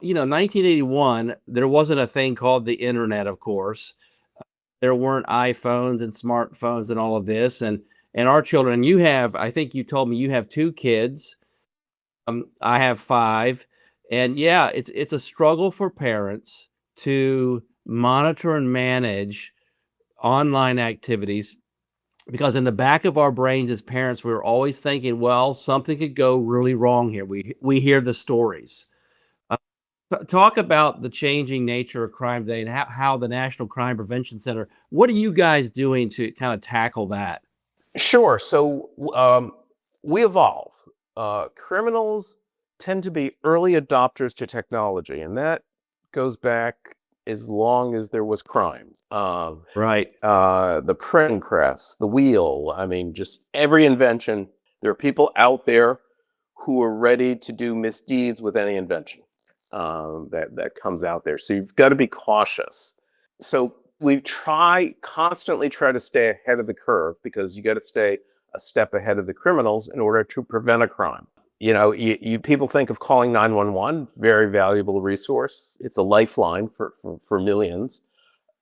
1981, there wasn't a thing called the internet, of course. There weren't iPhones and smartphones and all of this. And our children, you have, I think you told me you have two kids. I have five. And yeah, it's a struggle for parents to monitor and manage online activities because in the back of our brains as parents, we're always thinking, well, something could go really wrong here. We hear the stories. Uh, Talk about the changing nature of crime today and how the National Crime Prevention Center, what are you guys doing to kind of tackle that? Sure. So we evolve. Criminals tend to be early adopters to technology, and that goes back as long as there was crime. Right. The printing press, the wheel. I mean, just every invention. There are people out there who are ready to do misdeeds with any invention that comes out there. So you've got to be cautious. So we constantly try to stay ahead of the curve because you got to stay a step ahead of the criminals in order to prevent a crime. You people think of calling 911, very valuable resource. It's a lifeline for millions.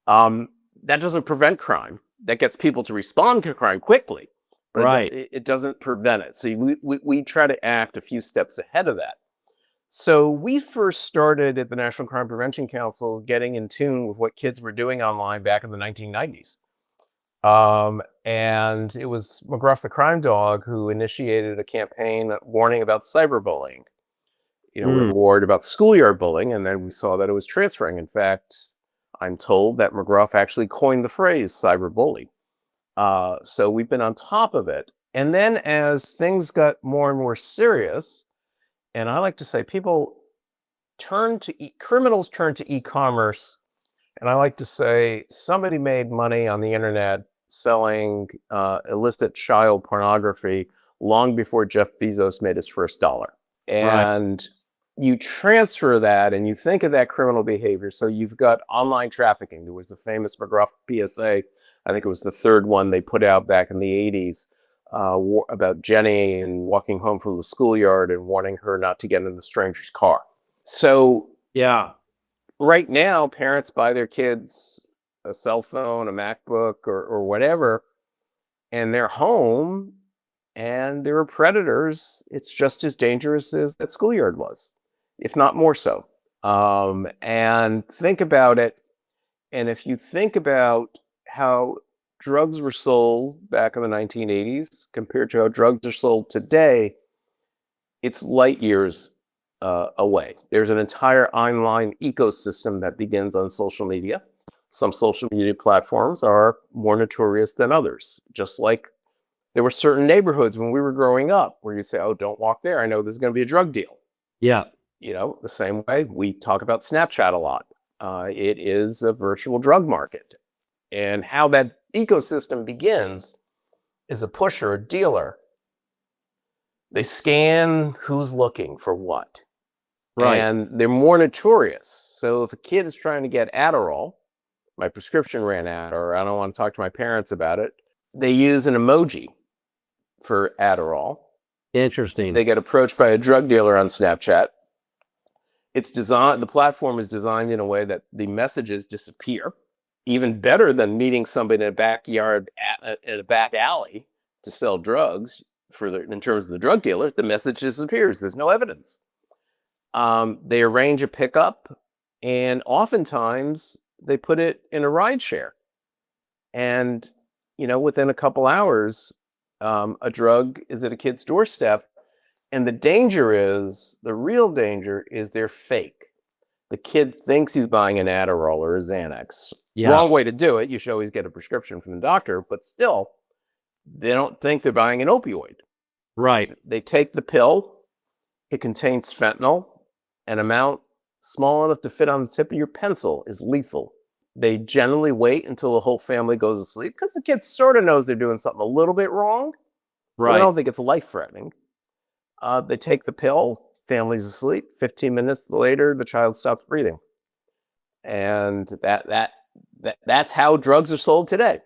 That doesn't prevent crime. That gets people to respond to crime quickly, but Right. it doesn't prevent it. So we try to act a few steps ahead of that. So we first started at the National Crime Prevention Council getting in tune with what kids were doing online back in the 1990s. And it was McGruff the Crime Dog who initiated a campaign warning about cyberbullying. We Mm. were worried about schoolyard bullying, and then we saw that it was transferring. In fact, I'm told that McGruff actually coined the phrase cyberbully. So we've been on top of it. And then as things got more and more serious, and I like to say criminals turn to e-commerce, and I like to say somebody made money on the internet selling illicit child pornography long before Jeff Bezos made his first dollar. Right. And you transfer that and you think of that criminal behavior. So you've got online trafficking. There was the famous McGruff PSA. I think it was the third one they put out back in the 80s about Jenny and walking home from the schoolyard and warning her not to get in the stranger's car. So Yeah. right now, parents buy their kids a cell phone, a MacBook, or whatever, and they're home and there are predators. It's just as dangerous as that schoolyard was, if not more so. And think about it. And if you think about how drugs were sold back in the 1980s compared to how drugs are sold today, it's light years away. There's an entire online ecosystem that begins on social media. Some social media platforms are more notorious than others. Just like there were certain neighborhoods when we were growing up where you say, oh, don't walk there. I know there's going to be a drug deal. Yeah. The same way we talk about Snapchat a lot. It is a virtual drug market. And how that ecosystem begins is a pusher, a dealer. They scan who's looking for what. Right. And they're more notorious. So if a kid is trying to get Adderall, my prescription ran out, or I don't want to talk to my parents about it, they use an emoji for Adderall. Interesting. They get approached by a drug dealer on Snapchat. The platform is designed in a way that the messages disappear. Even better than meeting somebody in a backyard, in a back alley to sell drugs in terms of the drug dealer, the message disappears. There's no evidence. They arrange a pickup, and oftentimes they put it in a ride share. And, within a couple hours, a drug is at a kid's doorstep. And the real danger is they're fake. The kid thinks he's buying an Adderall or a Xanax. Yeah. Wrong way to do it. You should always get a prescription from the doctor, but still, they don't think they're buying an opioid. Right. They take the pill. It contains fentanyl. An amount small enough to fit on the tip of your pencil is lethal. They generally wait until the whole family goes to sleep because the kid sort of knows they're doing something a little bit wrong. But I Right. don't think it's life-threatening. They take the pill, family's asleep. 15 minutes later, the child stops breathing. And that's how drugs are sold today.